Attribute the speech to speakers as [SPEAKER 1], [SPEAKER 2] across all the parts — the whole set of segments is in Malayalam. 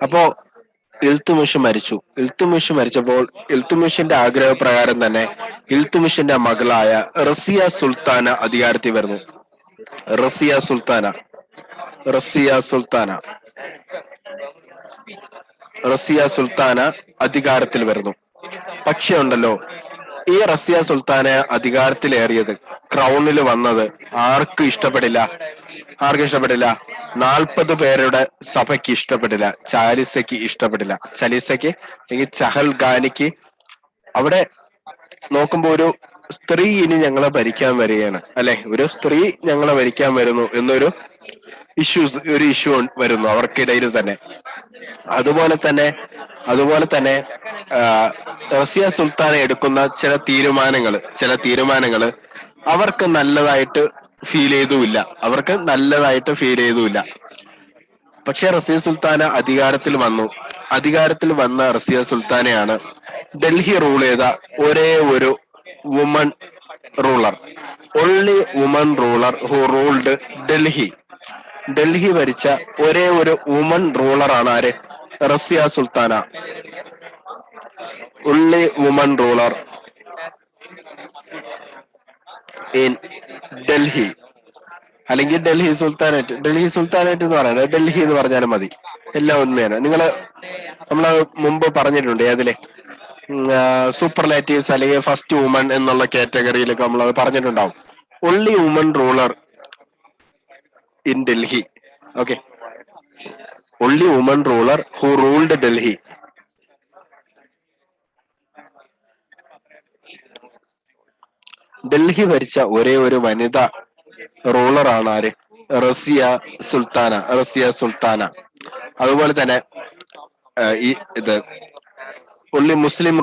[SPEAKER 1] അപ്പോ ഇൽത്തുമിഷ് മരിച്ചു. ഇൽത്തുമിഷ് മരിച്ചപ്പോൾ ഇൽത്തുമിഷിന്റെ ആഗ്രഹപ്രകാരം തന്നെ ഇൽത്തുമിഷിന്റെ മകളായ റസിയ സുൽത്താന അധികാരത്തിൽ വരുന്നു. റസിയ സുൽത്താന റസിയ സുൽത്താന റസിയ സുൽത്താന അധികാരത്തിൽ വരുന്നു. പക്ഷെ ഉണ്ടല്ലോ, ഈ റസിയ സുൽത്താനെ അധികാരത്തിലേറിയത്, ക്രൗണിൽ വന്നത് ആർക്കും ഇഷ്ടപ്പെടില്ല. ആർക്കും ഇഷ്ടപ്പെടില്ല. 40 പേരുടെ സഭയ്ക്ക് ഇഷ്ടപ്പെട്ടില്ല. ചാലിസയ്ക്ക് ഇഷ്ടപ്പെട്ടില്ല. ചലിസയ്ക്ക് അല്ലെങ്കിൽ ചഹൽഗാനിക്ക് അവിടെ നോക്കുമ്പോ ഒരു സ്ത്രീ ഇനി ഞങ്ങളെ ഭരിക്കാൻ വരികയാണ്, അല്ലെ, ഒരു സ്ത്രീ ഞങ്ങളെ ഭരിക്കാൻ വരുന്നു എന്നൊരു ഒരു ഇഷ്യൂ വരുന്നു അവർക്കിടയിൽ തന്നെ. അതുപോലെ തന്നെ അതുപോലെ തന്നെ റസിയ സുൽത്താന എടുക്കുന്ന ചില തീരുമാനങ്ങള് അവർക്ക് നല്ലതായിട്ട് ഫീൽ ചെയ്തുമില്ല. പക്ഷെ റസിയ സുൽത്താന അധികാരത്തിൽ വന്ന റസിയ സുൽത്താനയാണ് ഡൽഹി റൂൾ ചെയ്ത ഒരേ ഒരു woman ruler. Only woman ruler who ruled Delhi. Delhi ഭരിച്ച ഒരേ ഒരു വുമൺ റൂളറാണ് ആര്? Razia Sultana. Only woman ruler in Delhi, അല്ലെങ്കിൽ ഡൽഹി സുൽത്താനേറ്റ് എന്ന് പറയുന്നത് ഡൽഹി എന്ന് പറഞ്ഞാലും മതി, എല്ലാം ഒന്നേനെ. നമ്മള് മുമ്പ് പറഞ്ഞിട്ടുണ്ട് ഏതിലെ സൂപ്പർലാറ്റീവ്സ് അല്ലെങ്കിൽ ഫസ്റ്റ് വുമൺ എന്നുള്ള കാറ്റഗറിയിലൊക്കെ നമ്മൾ അത് പറഞ്ഞിട്ടുണ്ടാവും. Only woman ruler in Delhi. Okay, only woman ruler who ruled Delhi. Delhi ഭരിച്ച ഒരേ ഒരു വനിത റൂളറാണ് ആര്? റസിയ സുൽത്താന. അതുപോലെ തന്നെ ഈ ഇത് മുസ്ലിം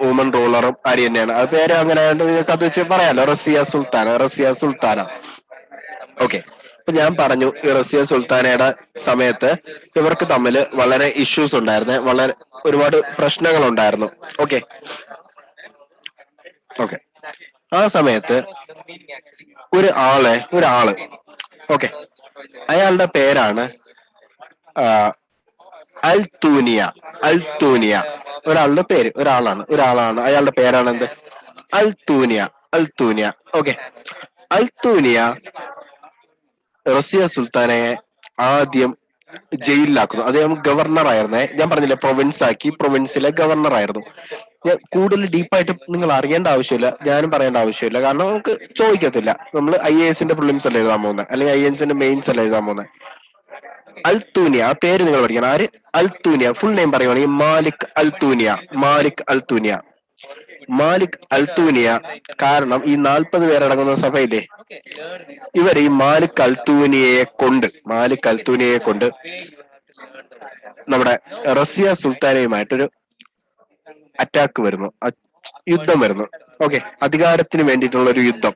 [SPEAKER 1] വുമൺ റൂളറും ആര് തന്നെയാണ്? അത് പേര് അങ്ങനെ നിങ്ങൾക്ക് അത് വെച്ച് പറയാലോ, റസിയ സുൽത്താന. ഓക്കെ, അപ്പൊ ഞാൻ പറഞ്ഞു ഈ റസിയ സുൽത്താനയുടെ സമയത്ത് ഇവർക്ക് തമ്മിൽ വളരെ ഇഷ്യൂസ് ഉണ്ടായിരുന്നു, വളരെ ഒരുപാട് പ്രശ്നങ്ങൾ ഉണ്ടായിരുന്നു. ഓക്കെ ഓക്കെ ആ സമയത്ത് ഒരാള് ഓക്കെ, അയാളുടെ പേരാണ് ആ, അൽത്തൂനിയ. ഒരാളാണ് അയാളുടെ പേരാണ് എന്ത്? അൽത്തൂനിയ. അൽത്തൂനിയ റസിയ സുൽത്താനയെ ആദ്യം ജയിലിലാക്കുന്നു. അദ്ദേഹം ഗവർണർ ആയിരുന്നേ, ഞാൻ പറഞ്ഞില്ലേ, പ്രൊവിൻസിലെ ഗവർണർ ആയിരുന്നു. കൂടുതൽ ഡീപ്പായിട്ട് നിങ്ങൾ അറിയേണ്ട ആവശ്യമില്ല, ഞാനും പറയേണ്ട ആവശ്യമില്ല, കാരണം നമുക്ക് ചോദിക്കത്തില്ല. നമ്മൾ IAS പ്രിലിംസ് അല്ല എഴുതാൻ പോകുന്നത്, അല്ലെങ്കിൽ IAS മെയിൻസ് അല്ല എഴുതാൻ പോകുന്നത്. അൽത്തൂനിയ, ആ പേര് നിങ്ങൾ പഠിക്കണം. ആര്? അൽത്തൂനിയ. ഫുൾ നെയിം പറയുവാണെങ്കിൽ മാലിക് അൽത്തൂനിയ. കാരണം ഈ 40 പേരടങ്ങുന്ന സഭയില്ലേ, ഇവർ ഈ മാലിക് അൽത്തൂനിയെ കൊണ്ട് നമ്മുടെ റസിയ സുൽത്താനയുമായിട്ടൊരു അറ്റാക്ക് വരുന്നു, യുദ്ധം വരുന്നു. ഓക്കെ, അധികാരത്തിന് വേണ്ടിയിട്ടുള്ള ഒരു യുദ്ധം.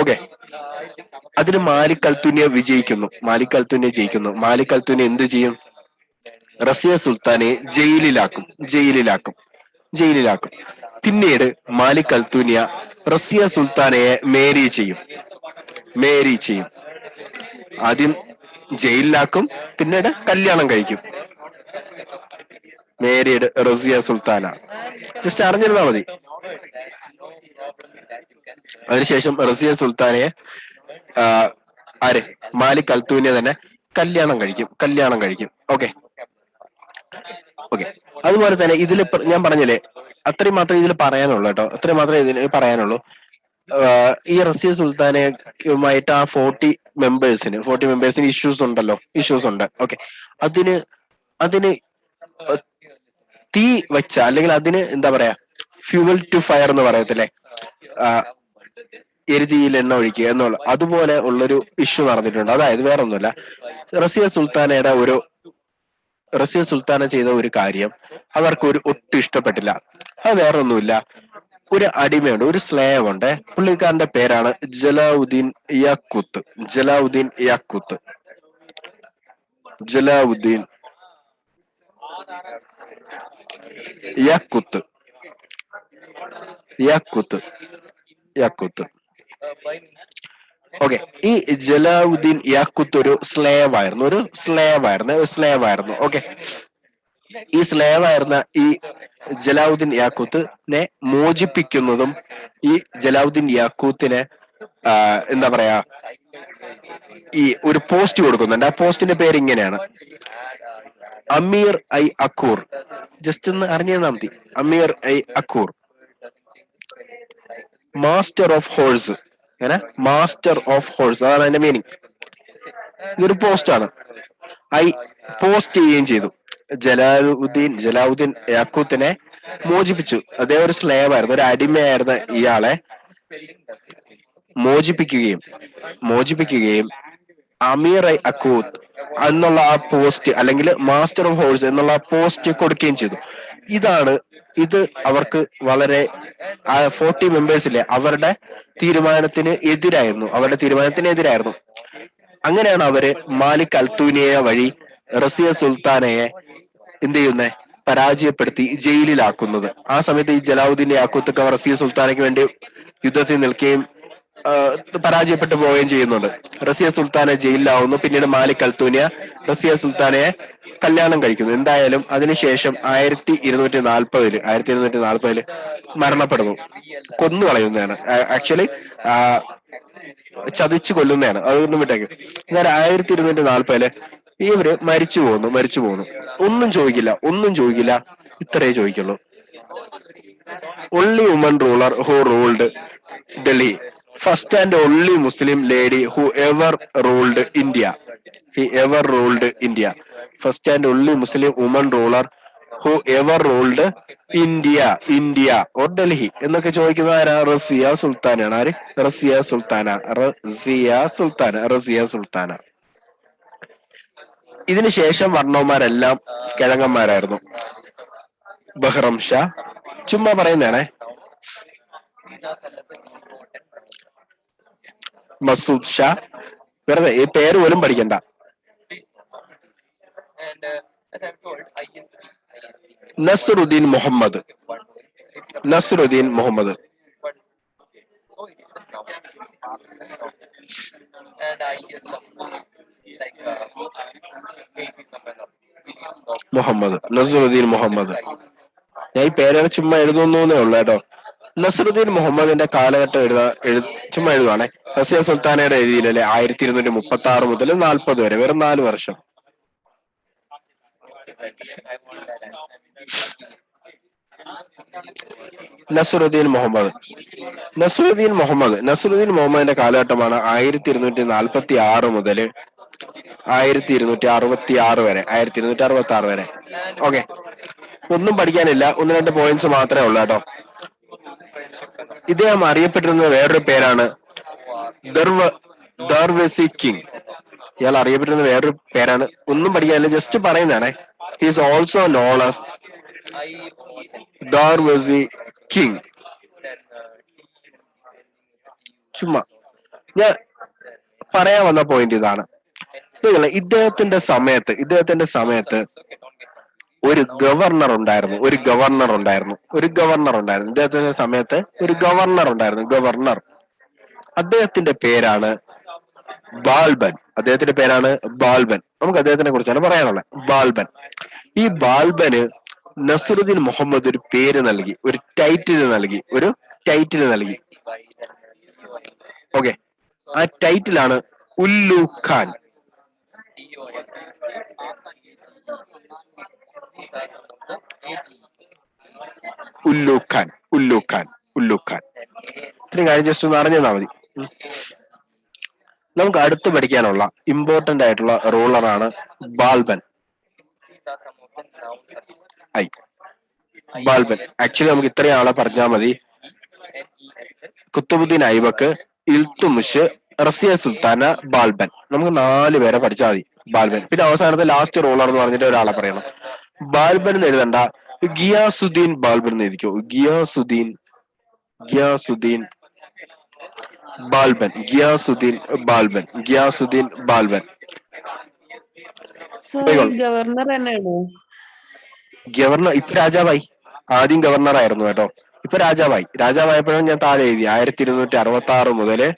[SPEAKER 1] ഓക്കെ, അതിന് മാലിക് അൽത്തൂനിയ ജയിക്കുന്നു. മാലിക് അൽത്തൂനിയ എന്ത് ചെയ്യും? റസിയ സുൽത്താനെ ജയിലിലാക്കും. പിന്നീട് മാലിക് അൽത്തൂനിയ റസിയ സുൽത്താനയെ മേരി ചെയ്യും. ആദ്യം ജയിലിലാക്കും, പിന്നീട് കല്യാണം കഴിക്കും. മേരീഡ് റസിയ സുൽത്താന. ജസ്റ്റ് അറിഞ്ഞിരുന്നാ മതി. അതിനുശേഷം റസിയ സുൽത്താനയെ ആ, ആര്? മാലിക് അൽത്തൂനിയ തന്നെ കല്യാണം കഴിക്കും. ഓക്കെ ഓക്കെ അതുപോലെ തന്നെ ഇതിൽ ഞാൻ പറഞ്ഞില്ലേ, അത്രയും മാത്രമേ ഇതിൽ പറയാനുള്ളൂ കേട്ടോ, അത്രയും മാത്രമേ ഇതിൽ പറയാനുള്ളൂ. ഈ റസിയ സുൽത്താനയുമായിട്ട് ആ 40 മെമ്പേഴ്സിന് ഇഷ്യൂസ് ഉണ്ട്. ഓക്കെ, അതിന് അതിന് തീ വെച്ച, അല്ലെങ്കിൽ അതിന് എന്താ പറയാ, ഫ്യൂവൽ ടു ഫയർ എന്ന് പറയത്തില്ലേ, ആ, എരുതിയിൽ എണ്ണ ഒഴിക്കുക എന്നുള്ള അതുപോലെ ഉള്ളൊരു ഇഷ്യൂ നടന്നിട്ടുണ്ട്. അതായത് വേറെ ഒന്നുമല്ല, റസിയ സുൽത്താനയുടെ ഒരു റസിയ സുൽത്താന ചെയ്ത ഒരു കാര്യം അവർക്ക് ഒട്ടും ഇഷ്ടപ്പെട്ടില്ല. അത് വേറെ ഒന്നുമില്ല, ഒരു അടിമയുണ്ട്, ഒരു സ്ലേവ് ഉണ്ട്. പുള്ളിക്കാരന്റെ പേരാണ് ജലാവുദ്ദീൻ യാക്കൂത്ത്. ജലാവുദ്ദീൻ യാക്കൂത്ത് ജലാവുദ്ദീൻ യാക്കൂത്ത് യാക്കൂത്ത് യാക്കൂത്ത് ഓക്കെ. ഈ ജലാലുദ്ദീൻ യാക്കുത്ത് ഒരു സ്ലേവ് ആയിരുന്നു. ഓക്കെ. ഈ സ്ലേവ് ആയിരുന്ന ഈ ജലാലുദ്ദീൻ യാക്കൂത്തിനെ മോചിപ്പിക്കുന്നതും ഈ ജലാലുദ്ദീൻ യാക്കൂത്തിനെ എന്താ പറയാ ഈ ഒരു പോസ്റ്റ് കൊടുക്കുന്നുണ്ട്. ആ പോസ്റ്റിന്റെ പേര് ഇങ്ങനെയാണ്: അമീർ ഐ അക്കൂർ. ജസ്റ്റ് ഒന്ന് അറിഞ്ഞാൽ മതി. അമീർ ഐ അക്കൂർ, മാസ്റ്റർ ഓഫ് ഹോഴ്സ്. അങ്ങനെ മാസ്റ്റർ ഓഫ് ഹോഴ്സ്, അതാണ് അതിന്റെ മീനിങ്. ഇതൊരു പോസ്റ്റ് ആണ്. ഐ പോസ്റ്റ് ചെയ്യുകയും ചെയ്തു. ജലാലുദ്ദീൻ യാക്കൂത്തിനെ മോചിപ്പിച്ചു. അദ്ദേഹം ഒരു സ്ലേവ് ആയിരുന്നു, ഒരു അടിമയായിരുന്ന ഇയാളെ മോചിപ്പിക്കുകയും അമീർ ഐ അക്കൂത്ത് എന്നുള്ള ആ പോസ്റ്റ്, അല്ലെങ്കിൽ മാസ്റ്റർ ഓഫ് ഹോഴ്സ് എന്നുള്ള ആ പോസ്റ്റ് കൊടുക്കുകയും ചെയ്തു. ഇത് അവർക്ക് വളരെ 40 മെമ്പേഴ്സിലെ അവരുടെ തീരുമാനത്തിന് എതിരായിരുന്നു. അങ്ങനെയാണ് അവര് മാലിക് അൽത്തൂനിയ വഴി റസിയ സുൽത്താനയെ എന്ത് ചെയ്യുന്നേ, പരാജയപ്പെടുത്തി ജയിലിലാക്കുന്നത്. ആ സമയത്ത് ഈ ജലാലുദ്ദീൻ യാക്കൂത്ത് റസിയ സുൽത്താനയ്ക്ക് വേണ്ടി യുദ്ധത്തിൽ നിൽക്കുകയും പരാജയപ്പെട്ടു പോവുകയും ചെയ്യുന്നുണ്ട്. റസിയ സുൽത്താന ജയിലിലാവുന്നു. പിന്നീട് മാലിക് അൽത്തൂനിയ റസിയ സുൽത്താനയെ കല്യാണം കഴിക്കുന്നു. എന്തായാലും അതിനുശേഷം 1240 മരണപ്പെടുന്നു. കൊന്നുകളയുന്നതാണ്. ആക്ച്വലി ചതിച്ചു കൊല്ലുന്നതാണ്. അതൊന്നും വിട്ടേക്ക്. എന്നാൽ 1240 ഇവര് മരിച്ചു പോകുന്നു. ഒന്നും ചോദിക്കില്ല. ഇത്രേ ചോദിക്കുള്ളൂ: only woman ruler who ruled Delhi, first and only Muslim lady who ever ruled India. First and only Muslim woman ruler who ever ruled India or Delhi എന്നൊക്കെ ചോദിക്കുന്ന ആരാ? റസിയ സുൽത്താനാണ്. ആര്? റസിയ സുൽത്താന. ഇതിനുശേഷം വർണ്ണവന്മാരെല്ലാം കിഴങ്ങന്മാരായിരുന്നു. ബഹ്റം ഷാ, ചുമ്മാ പറയുന്നതാണേ. മസൂദ് ഷാ, വെറുതെ ഈ പേര് പോലും പഠിക്കണ്ട. നസ്രുദ്ദീൻ മുഹമ്മദ്. നസ്രുദ്ദീൻ മുഹമ്മദ്. ഞാൻ ഈ പേരുകൾ ചുമ്മാ എഴുതുന്നേ ഉള്ളു കേട്ടോ. നസ്രുദ്ദീൻ മുഹമ്മദിന്റെ കാലഘട്ടം ചുമ്മാ എഴുതുവാണേ. റസിയ സുൽത്താനയുടെ രീതിയിലല്ലേ 1236 മുതൽ 40 വരെ, വെറും 4 വർഷം. നസ്രുദ്ദീൻ മുഹമ്മദിന്റെ കാലഘട്ടമാണ് 1246 മുതൽ 1266 വരെ. ഓക്കെ. ഒന്നും പഠിക്കാനില്ല, 1-2 പോയിന്റ്സ് മാത്രമേ ഉള്ളൂ കേട്ടോ. ഇദ്ദേഹം അറിയപ്പെട്ടിരുന്ന വേറൊരു പേരാണ് ദർവസി കിങ്. ഇയാൾ അറിയപ്പെട്ടിരുന്ന വേറൊരു പേരാണ്. ഒന്നും പഠിക്കാനില്ല, ജസ്റ്റ് പറയുന്നതാണേ. He is also known as ദർവസി കിങ്. ചുമ്മാ ഞാൻ പറയാൻ വന്ന പോയിന്റ് ഇതാണ്. ഇദ്ദേഹത്തിന്റെ സമയത്ത് ഒരു ഗവർണർ ഉണ്ടായിരുന്നു. ഇദ്ദേഹത്തിന്റെ സമയത്ത് ഒരു ഗവർണർ ഉണ്ടായിരുന്നു. അദ്ദേഹത്തിന്റെ പേരാണ് ബാൽബൻ. നമുക്ക് അദ്ദേഹത്തിനെ കുറിച്ചാണ് പറയാനുള്ളത്. ബാൽബൻ. ഈ ബാൽബന് നസ്രുദ്ദീൻ മുഹമ്മദ് ഒരു പേര് നൽകി, ഒരു ടൈറ്റിൽ നൽകി. ഓക്കെ. ആ ടൈറ്റിലാണ് ഉല്ലു ഖാൻ. ഇത്രയും കാര്യം ജസ്റ്റ് ഒന്ന് അറിഞ്ഞാൽ മതി. നമുക്ക് അടുത്ത് പഠിക്കാനുള്ള ഇമ്പോർട്ടന്റ് ആയിട്ടുള്ള റൂളറാണ് ബാൽബൻ. ആക്ച്വലി നമുക്ക് ഇത്രയും ആളെ പറഞ്ഞാൽ മതി: കുത്തുബുദ്ദീൻ ഐബക്ക്, ഇൽത്തുമിഷ്, റസിയ സുൽത്താന, ബാൽബൻ. നമുക്ക് 4 പേരെ പഠിച്ചാൽ മതി. ബാൽബൻ. പിന്നെ അവസാനത്തെ ലാസ്റ്റ് റൂളർ എന്ന് പറഞ്ഞിട്ട് ഒരാളെ പറയണം. ബാൽബൻ എന്ന് എഴുതണ്ട, ഗിയാസുദ്ദീൻ ബാൽബൻ എന്ന് എഴുതിക്കോ. ഗിയാസുദ്ദീൻ ബാൽബൻ. ഗവർണർ ഇപ്പൊ രാജാവായി. ആദ്യം ഗവർണർ ആയിരുന്നു കേട്ടോ, ഇപ്പൊ രാജാവായപ്പോഴും ഞാൻ താഴെ എഴുതി 1266 മുതല്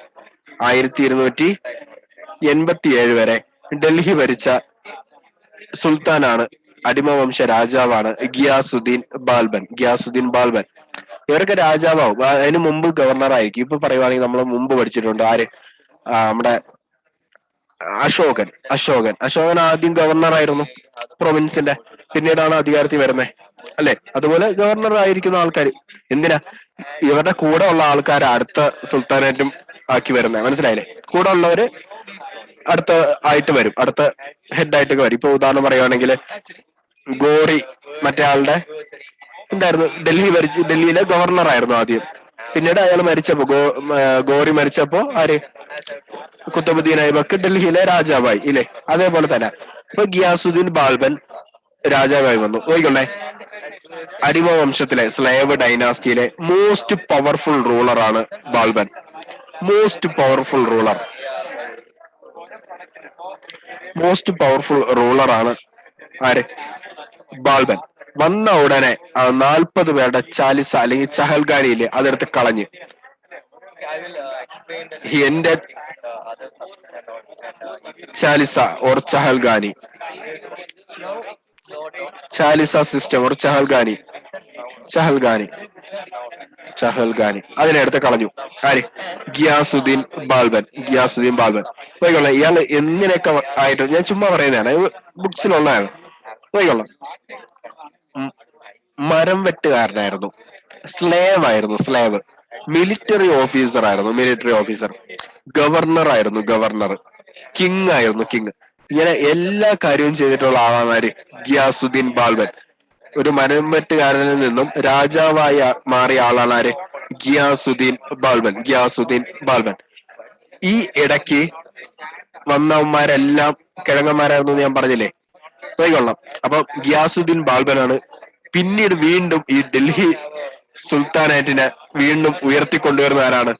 [SPEAKER 1] 1287 വരെ ഡൽഹി ഭരിച്ച സുൽത്താനാണ്, അടിമവംശ രാജാവാണ് ഗിയാസുദ്ദീൻ ബാൽബൻ. ഇവരൊക്കെ രാജാവാകും, അതിന് മുമ്പ് ഗവർണർ ആയിരിക്കും. ഇപ്പൊ പറയുവാണെങ്കിൽ നമ്മൾ മുമ്പ് പഠിച്ചിട്ടുണ്ട് ആര്, നമ്മുടെ അശോകൻ ആദ്യം ഗവർണർ ആയിരുന്നു പ്രൊവിൻസിന്റെ, പിന്നീടാണ് അധികാരത്തിൽ വരുന്നത് അല്ലെ. അതുപോലെ ഗവർണർ ആയിരിക്കുന്ന ആൾക്കാർ എന്തിനാ, ഇവരുടെ കൂടെ ഉള്ള ആൾക്കാർ അടുത്ത സുൽത്താനേറ്റും ആക്കി വരുന്നത്, മനസ്സിലായില്ലേ? കൂടെ ഉള്ളവര് അടുത്ത ആയിട്ട് വരും, അടുത്ത ഹെഡായിട്ട് വരും. ഇപ്പൊ ഉദാഹരണം പറയുവാണെങ്കിൽ ഗോറി മറ്റേ ആളുടെ എന്തായിരുന്നു, ഡൽഹിയിലെ ഗവർണർ ആയിരുന്നു ആദ്യം. പിന്നീട് അയാൾ മരിച്ചപ്പോ ഗോറി മരിച്ചപ്പോ ആര്, കുത്തബുദ്ദീൻ ഐബക്ക് ഡൽഹിയിലെ രാജാവായി ഇല്ലേ. അതേപോലെ തന്നെ ഇപ്പൊ ഗിയാസുദ്ദീൻ ബാൽബൻ രാജാവായി വന്നു. നോക്കിക്കൊള്ളേ, അടിമ വംശത്തിലെ സ്ലേവ് ഡൈനാസ്റ്റിയിലെ മോസ്റ്റ് പവർഫുൾ റൂളർ ആണ് ബാൽബൻ. മോസ്റ്റ് പവർഫുൾ റൂളർ ആണ് ആര്, ബാൽബൻ. വന്ന ഉടനെ 40 പേരുടെ ചാലിസ അല്ലെങ്കിൽ ചഹൽഗാനിയില്ലേ അതെടുത്ത് കളഞ്ഞ് എന്റെ Chalisa or Chahalgani, Chalisa system or Chahalgani അതിനെടുത്ത് കളഞ്ഞു. ആര്, ഗിയാസുദ്ദീൻ ബാൽബൻ. പോയിക്കൊള്ളാം. ഇയാൾ എങ്ങനെയൊക്കെ ആയിട്ട്, ഞാൻ ചുമ്മാ പറയുന്നതാണ്, ബുക്സിലുള്ളതാണ്. പോയിക്കൊള്ളാം. മരം വെട്ടുകാരനായിരുന്നു, സ്ലേവ്, മിലിറ്ററി ഓഫീസർ, ഗവർണർ ആയിരുന്നു, കിങ് ആയിരുന്നു. ഇങ്ങനെ എല്ലാ കാര്യവും ചെയ്തിട്ടുള്ള ആളാണ് ആര്, ഗിയാസുദ്ദീൻ ബാൽബൻ. ഒരു മരം വെട്ടുകാരനിൽ നിന്നും രാജാവായി മാറിയ ആളാണ് ആര്, ഗിയാസുദ്ദീൻ ബാൽബൻ. ഈ ഇടയ്ക്ക് വന്നവന്മാരെല്ലാം കിഴങ്ങന്മാരായിരുന്നു ഞാൻ പറഞ്ഞില്ലേ. പോയിക്കൊള്ളാം. അപ്പൊ ഗിയാസുദ്ദീൻ ബാൽബനാണ് പിന്നീട് വീണ്ടും ഈ ഡൽഹി സുൽത്താനേറ്റിനെ വീണ്ടും ഉയർത്തിക്കൊണ്ടുവരുന്ന ആരാണ്,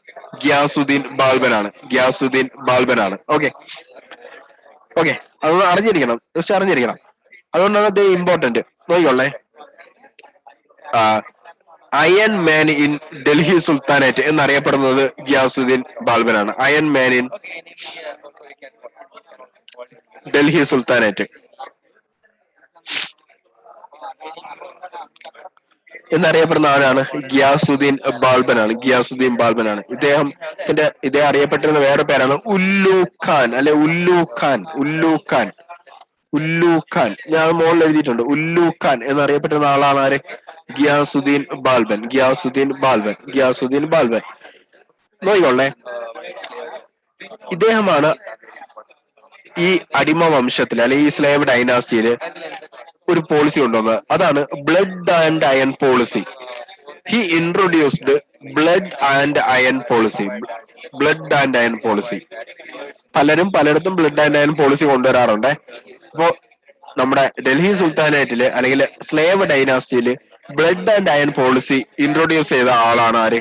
[SPEAKER 1] ഗിയാസുദ്ദീൻ ബാൽബനാണ്. ഓക്കെ, അതൊന്ന് അറിഞ്ഞിരിക്കണം, ജസ്റ്റ് അറിഞ്ഞിരിക്കണം. അതുകൊണ്ടാണ് അത് ഇമ്പോർട്ടന്റ്. നോക്കിക്കൊള്ളേ, iron man in Delhi sultanate എന്നറിയപ്പെടുന്നത് ഗിയാസുദ്ദീൻ ബാൽബനാണ്. Iron man in Delhi sultanate എന്നറിയപ്പെടുന്ന ആരാണ്, ഗിയാസുദ്ദീൻ ബാൽബനാണ്. ഇദ്ദേഹം അറിയപ്പെട്ടിരുന്ന വേറെ പേരാണ് ഉല്ലു ഖാൻ. ഞാൻ മുകളിൽ എഴുതിയിട്ടുണ്ട്. ഉല്ലു ഖാൻ എന്നറിയപ്പെട്ടിരുന്ന ആളാണ് ആര്, ഗിയാസുദ്ദീൻ ബാൽബൻ. നോക്കിക്കൊള്ളേ, ഇദ്ദേഹമാണ് ഈ അടിമ വംശത്തില് അല്ലെങ്കിൽ ഈ സ്ലേവ് ഡൈനാസ്റ്റിയില് ഒരു പോളിസി കൊണ്ടുവന്നത്. അതാണ് blood and iron policy. He introduced blood and iron policy. പലയിടത്തും ബ്ലഡ് ആൻഡ് അയൺ പോളിസി കൊണ്ടുവരാറുണ്ട്. അപ്പോ നമ്മുടെ ഡൽഹി സുൽത്താനേറ്റില് അല്ലെങ്കിൽ സ്ലേവ് ഡൈനാസ്റ്റിയില് blood and iron policy introduce ചെയ്ത ആളാണ് ആര്,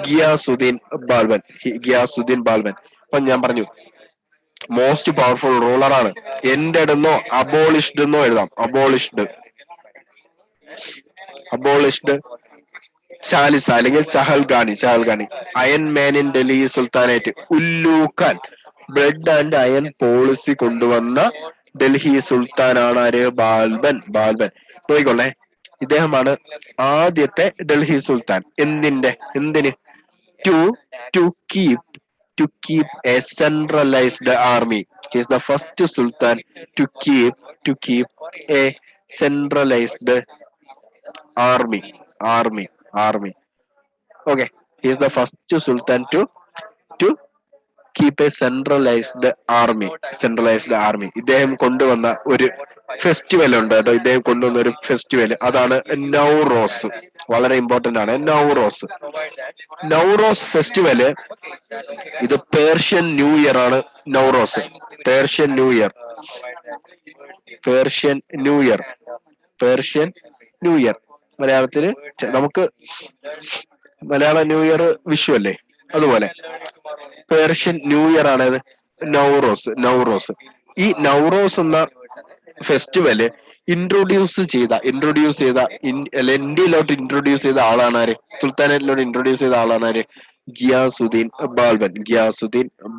[SPEAKER 1] ഗിയാസുദ്ദീൻ ബാൽബൻ. അപ്പൊ ഞാൻ പറഞ്ഞു മോസ്റ്റ് പവർഫുൾ റൂളറാണ്. എന്റെ ഇടുന്നോ അബോളിഷ്ഡ് എന്നോ എഴുതാം. അബോളിഷ്ഡ് ചാലിസ അല്ലെങ്കിൽ Chahalgani. Iron man in Delhi sultanate Ulugh Khan. Blood and iron policy കൊണ്ടുവന്ന ഡൽഹി സുൽത്താനാണ് ആര്, ബാൽബൻ. നോക്കിക്കൊള്ളേ, ഇദ്ദേഹമാണ് ആദ്യത്തെ ഡൽഹി സുൽത്താൻ. എന്തിന് to keep a centralised army. He is the first sultan to keep a centralized army. Okay, he is the first sultan to keep a centralized army. ഇദ്ദേഹം കൊണ്ടുവന്ന ഒരു ഫെസ്റ്റിവൽ ഉണ്ട് കേട്ടോ. ഇദ്ദേഹം കൊണ്ടുവന്ന ഒരു ഫെസ്റ്റിവൽ, അതാണ് നൗറോസ്. വളരെ ഇമ്പോർട്ടന്റ് ആണ് നൗറോസ് ഫെസ്റ്റിവല്. ഇത് പേർഷ്യൻ ന്യൂ ഇയർ ആണ് നൗറോസ്. പേർഷ്യൻ ന്യൂ ഇയർ മലയാളത്തില് നമുക്ക് മലയാള ന്യൂ ഇയർ വിഷു അല്ലേ, അതുപോലെ പേർഷ്യൻ ന്യൂ ഇയർ ആണ് നൗറോസ്. ഈ നൗറോസ് എന്ന ഫെസ്റ്റിവല് ഇൻട്രൊഡ്യൂസ് ചെയ്ത ഇന്ത്യയിലോട്ട് ഇൻട്രൊഡ്യൂസ് ചെയ്ത ആളാണ് ആര്? സുൽത്താനേറ്റിലോട്ട് ഇൻട്രൊഡ്യൂസ് ചെയ്ത ആളാണ് ആര്? ഗിയാസുദ്ദീൻ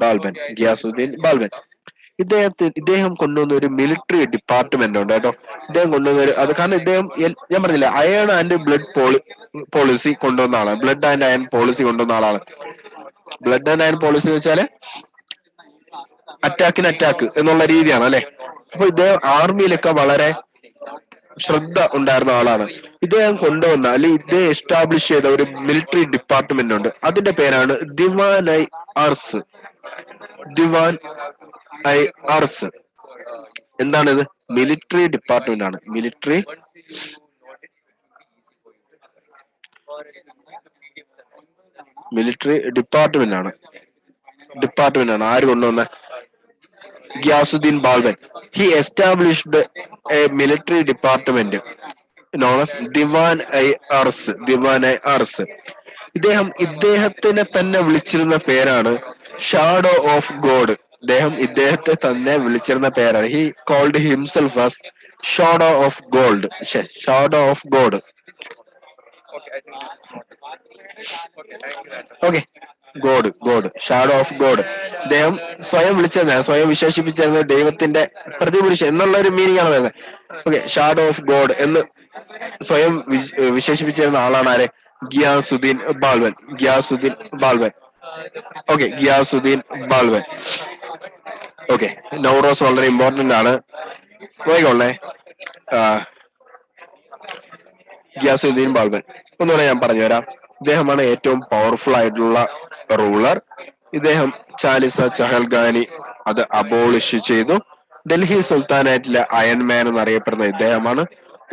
[SPEAKER 1] ബാൽബൻ. ഇദ്ദേഹം കൊണ്ടുവന്ന ഒരു മിലിറ്ററി ഡിപ്പാർട്ട്മെന്റ് ഉണ്ട് കേട്ടോ. ഇദ്ദേഹം കൊണ്ടുവന്ന അത് കാരണം ഇദ്ദേഹം ഞാൻ പറഞ്ഞില്ല, അയൺ ആൻഡ് ബ്ലഡ് പോളിസി കൊണ്ടുവന്ന ആളാണ്. ബ്ലഡ് ആൻഡ് അയൺ പോളിസി കൊണ്ടുവന്ന ആളാണ്. ബ്ലഡ് ആൻഡ് അയൺ പോളിസി എന്ന് വെച്ചാല് അറ്റാക്കിന് അറ്റാക്ക് എന്നുള്ള രീതിയാണ് അല്ലെ. അപ്പൊ ഇദ്ദേഹം ആർമിയിലൊക്കെ വളരെ ശ്രദ്ധ ഉണ്ടായിരുന്ന ആളാണ്. ഇദ്ദേഹം കൊണ്ടുവന്ന അല്ലെങ്കിൽ ഇദ്ദേഹം എസ്റ്റാബ്ലിഷ് ചെയ്ത ഒരു മിലിറ്ററി ഡിപ്പാർട്ട്മെന്റ് ഉണ്ട്. അതിന്റെ പേരാണ് ദിവാൻ ഐ ആർസ്. എന്താണിത്? മിലിറ്ററി ഡിപ്പാർട്ട്മെന്റ് ആണ്. മിലിറ്ററി ഡിപ്പാർട്ട്മെന്റ് ആണ്. ആര് കൊണ്ടുവന്ന? Ghiyasuddin Balban. He established a military department known as Diwan I Arz. ഇദ്ദേഹത്തിനെ തന്നെ വിളിച്ചിരുന്ന പേരാണ് ഷാഡോ ഓഫ് ഗോഡ്. ഇദ്ദേഹത്തെ തന്നെ വിളിച്ചിരുന്ന പേരാണ്. He called himself as shadow of God. Okay, shadow of God. ഇദ്ദേഹം സ്വയം വിശേഷിപ്പിച്ചിരുന്നത് ദൈവത്തിന്റെ പ്രതിപുരുഷൻ എന്നുള്ള ഒരു മീനിങ് ആണ് വരുന്നത്. ഓക്കെ, ഷാഡോ ഓഫ് ഗോഡ് എന്ന് സ്വയം വിശേഷിപ്പിച്ചിരുന്ന ആളാണ് ആര്? ഗിയാസുദ്ദീൻ ബാൽബൻ. ഓക്കെ, നൗറോസ് വളരെ ഇമ്പോർട്ടന്റ് ആണ്. നോക്കിക്കോളേ, ഗിയാസുദ്ദീൻ ബാൽബൻ ഒന്നുകൂടെ ഞാൻ പറഞ്ഞുതരാം. ഇദ്ദേഹമാണ് ഏറ്റവും പവർഫുൾ ആയിട്ടുള്ള റൂളർ. ഇദ്ദേഹം ചാലിസ ചഹൽഗാനി അത് അബോളിഷ് ചെയ്തു. ഡൽഹി സുൽത്താനേറ്റിലെ അയൺമാൻ എന്നറിയപ്പെടുന്ന ഇദ്ദേഹമാണ്.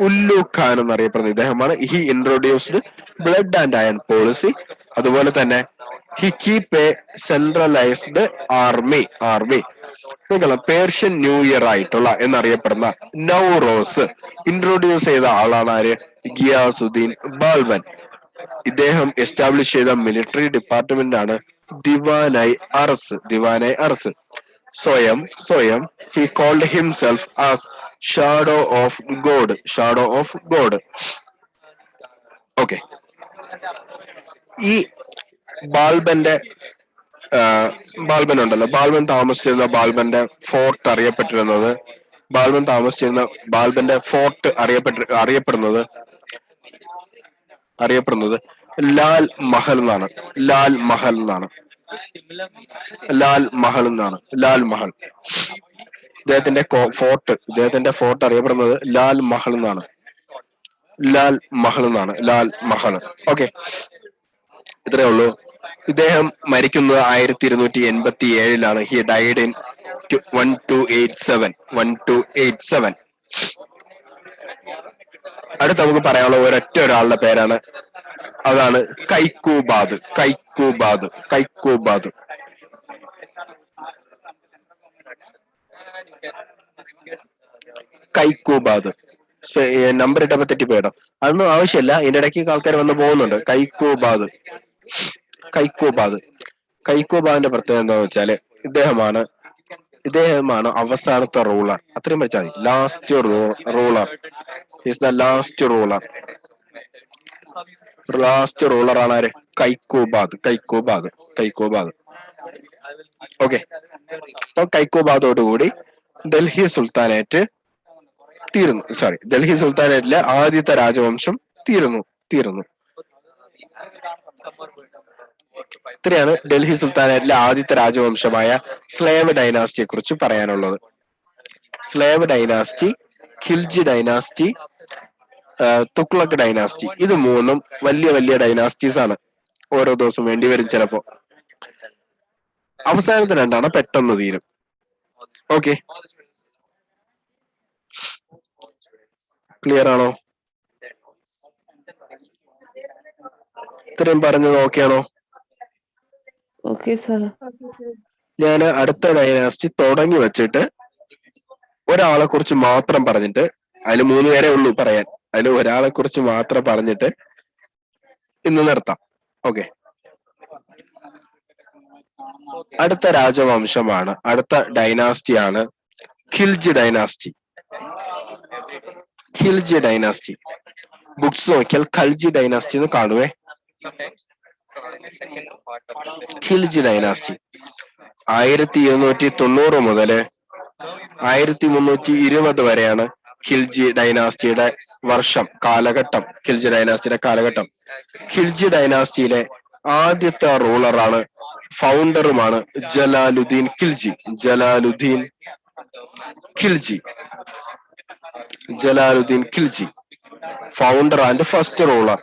[SPEAKER 1] ഉല്ലു ഖാൻ എന്നറിയപ്പെടുന്ന ഇദ്ദേഹമാണ്. He introduced blood and iron policy. അതുപോലെ തന്നെ he keep a centralised army. Persian new year ആയിട്ടുള്ള എന്നറിയപ്പെടുന്ന നൗറോസ് ഇൻട്രൊഡ്യൂസ് ചെയ്ത ആളാണ് ആര്? ഗിയാസുദ്ദീൻ ബാൽബൻ. ഇദ്ദേഹം എസ്റ്റാബ്ലിഷ് ചെയ്ത മിലിറ്ററി ഡിപ്പാർട്ട്മെന്റ് ആണ് ദിവാൻ ഐ അർസ്. സ്വയം he called himself as shadow of God. Okay, ഈ ബാൽബൻ ഉണ്ടല്ലോ, ബാൽബന്റെ ഫോർട്ട് അറിയപ്പെട്ടിരുന്നത് അറിയപ്പെടുന്നത് ലാൽ മഹൽ എന്നാണ്. ഇദ്ദേഹത്തിന്റെ ഫോർട്ട് അറിയപ്പെടുന്നത് ലാൽ മഹൽ എന്നാണ്. ഓക്കെ, ഇത്രേ ഉള്ളൂ. ഇദ്ദേഹം മരിക്കുന്നത് 1287 ഹി ഡൈഡ് ഇൻ 1287. അടുത്ത് നമുക്ക് പറയാനുള്ള ഒരാളുടെ പേരാണ്, അതാണ് കൈക്കൂബാദ്. നമ്പർ ഇട്ടപ്പോ തെറ്റിപ്പോയിട്ടോ. അതൊന്നും ആവശ്യമില്ല, ഇതിന്റെ ഇടയ്ക്ക് ആൾക്കാർ വന്ന് പോകുന്നുണ്ട്. കൈക്കൂബാദിന്റെ പ്രത്യേകത എന്താണെന്ന് വെച്ചാല് ഇദ്ദേഹമാണ് അവസാനത്തെ റൂളർ. അത്രയും വെച്ചാൽ മതി. ലാസ്റ്റ് റൂളർ ആണ് ആര്? കൈക്കൂബാദ്. ഓക്കെ, അപ്പൊ കൈക്കൂബാദോടുകൂടി ഡൽഹി സുൽത്താനേറ്റിലെ ആദ്യത്തെ രാജവംശം തീരുന്നു. ഇത്രയാണ് ഡൽഹി സുൽത്താനേറ്റിലെ ആദ്യത്തെ രാജവംശമായ സ്ലേവ് ഡൈനാസ്റ്റിയെ കുറിച്ച് പറയാനുള്ളത്. Slave dynasty, Khilji dynasty, Tughlaq dynasty, ഇത് മൂന്നും വലിയ ഡൈനാസ്റ്റീസ് ആണ്. ഓരോ ദിവസം വേണ്ടി വരും ചിലപ്പോ. അവസാനത്തെ രണ്ടാണ് പെട്ടെന്ന് തീരും. ഓക്കെ, ക്ലിയർ ആണോ? ഇത്രയും പറഞ്ഞത് ഓക്കെ ആണോ? ഞാൻ അടുത്ത ഡൈനാസ്റ്റി തുടങ്ങി വെച്ചിട്ട് ഒരാളെ കുറിച്ച് മാത്രം പറഞ്ഞിട്ട്, അതിൽ 3 പേരെ ഉള്ളൂ പറയാൻ, അതിൽ ഒരാളെ കുറിച്ച് മാത്രം പറഞ്ഞിട്ട് ഇന്ന് നിർത്താം. ഓക്കെ, അടുത്ത ഡൈനാസ്റ്റിയാണ് Khilji dynasty. Khilji dynasty. Books നോക്കിയാൽ ഖൽജി ഡൈനാസ്റ്റി എന്ന് കാണുവേ. ഖിൽജി ഡൈനാസ്റ്റി 1290 മുതല് 1320 വരെയാണ് ഖിൽജി ഡൈനാസ്റ്റിയുടെ വർഷം, കാലഘട്ടം. ഖിൽജി ഡൈനാസ്റ്റിയുടെ കാലഘട്ടം. ഖിൽജി ഡൈനാസ്റ്റിയിലെ ആദ്യത്തെ റൂളറാണ്, ഫൗണ്ടറുമാണ് Jalaluddin Khilji. Jalaluddin Khilji. Jalaluddin Khilji, founder and first ruler.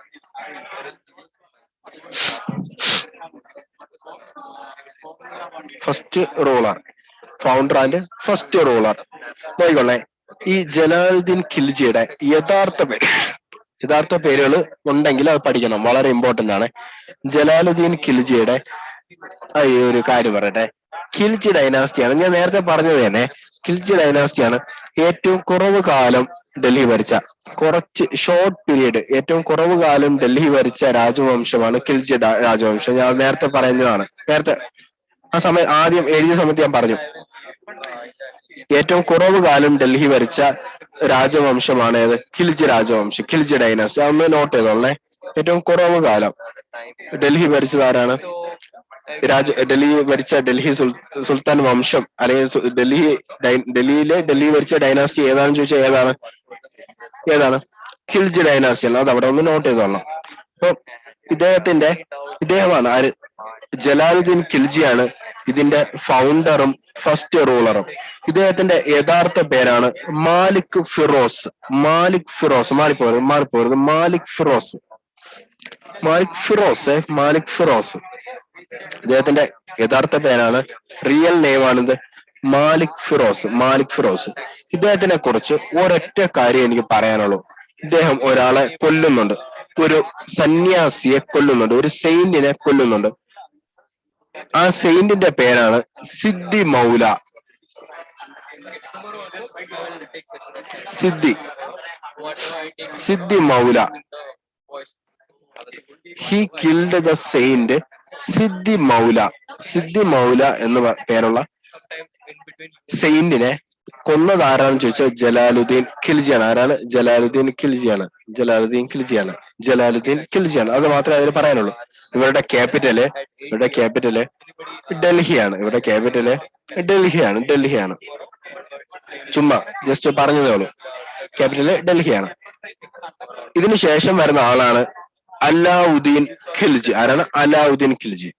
[SPEAKER 1] First ruler, founder and first ruler. നോക്കിക്കൊള്ളേ, ഈ ജലാലുദ്ദീൻ ഖിൽജിയുടെ യഥാർത്ഥ പേരുകൾ ഉണ്ടെങ്കിൽ അത് പഠിക്കണം, വളരെ ഇമ്പോർട്ടന്റ് ആണ്. ജലാലുദ്ദീൻ ഖിൽജിയുടെ ഈ ഒരു കാര്യം പറയട്ടെ. ഖിൽജി ഡൈനാസ്റ്റിയാണ്, ഞാൻ നേരത്തെ പറഞ്ഞത് തന്നെ, ഖിൽജി ഡൈനാസ്റ്റിയാണ് ഏറ്റവും കുറവ് കാലം ഡൽഹി ഭരിച്ച, കുറച്ച് ഷോർട്ട് പീരീഡ് ഏറ്റവും കുറവ് കാലം ഡൽഹി ഭരിച്ച രാജവംശമാണ് ഖിൽജി രാജവംശം. ഞാൻ നേരത്തെ പറയുന്നതാണ്. നേരത്തെ ആ സമയം ആദ്യം എഴുതിയ സമയത്ത് ഞാൻ പറഞ്ഞു, ഏറ്റവും കുറവ് കാലം ഡൽഹി ഭരിച്ച രാജവംശമാണ് ഏത്? ഖിൽജി രാജവംശം, ഖിൽജി ഡൈനാസ്റ്റി. അതൊന്ന് നോട്ട് ചെയ്തോളേ. ഏറ്റവും കുറവ് കാലം ഡൽഹി ഭരിച്ചത് ആരാണ്? ഡൽഹി ഭരിച്ച ഡൽഹി സുൽത്താൻ വംശം, അല്ലെങ്കിൽ ഡൽഹി ഭരിച്ച ഡൈനാസ്റ്റി ഏതാണെന്ന് ചോദിച്ചാൽ ഏതാണ്? ഖിൽജി ഡൈനാസ്റ്റി ആണ്. അത് അവിടെ ഒന്ന് നോട്ട് ചെയ്തോളാം. അപ്പൊ ഇദ്ദേഹമാണ് ആര്? ജലാലുദ്ദീൻ ഖിൽജിയാണ് ഇതിന്റെ ഫൗണ്ടറും ഫസ്റ്റ് റൂളറും. ഇദ്ദേഹത്തിന്റെ യഥാർത്ഥ പേരാണ് മാലിക് ഫിറോസ്. മാലിക് ഫിറോസ്, മാറിപ്പോരുത്, മാലിക് ഫിറോസ്. ഇദ്ദേഹത്തിന്റെ യഥാർത്ഥ പേരാണ്, റിയൽ നെയിം ആണിത്, മാലിക് ഫിറോസ്. ഇദ്ദേഹത്തിനെ കുറിച്ച് ഒരൊറ്റ കാര്യം എനിക്ക് പറയാനുള്ളൂ. ഇദ്ദേഹം ഒരാളെ കൊല്ലുന്നുണ്ട്, ഒരു സന്യാസിയെ കൊല്ലുന്നുണ്ട്, ഒരു സെയിന്റിനെ കൊല്ലുന്നുണ്ട്. ആ സെയിന്റിന്റെ പേരാണ് സിദ്ധി Maula. Sidi Maula. He killed the saint Sidi Maula എന്ന് പേരുള്ള സെയിന്റിനെ കൊന്നത് ആരാണെന്ന് ചോദിച്ചാൽ ജലാലുദ്ദീൻ ഖിൽജിയാണ്. ആരാണ്? ജലാലുദ്ദീൻ ഖിൽജിയാണ്. അത് മാത്രമേ അതിൽ പറയാനുള്ളൂ. ഇവരുടെ ക്യാപിറ്റല് ഡൽഹിയാണ്. ഡൽഹിയാണ്. ചുമ്മാ ജസ്റ്റ് പറഞ്ഞതേ ഉള്ളൂ. ക്യാപിറ്റല് ഡൽഹിയാണ്. ഇതിനു ശേഷം വരുന്ന ആളാണ് അലാവുദ്ദീൻ ഖിൽജി. ആരാണ്? അലാവുദ്ദീൻ ഖിൽജി.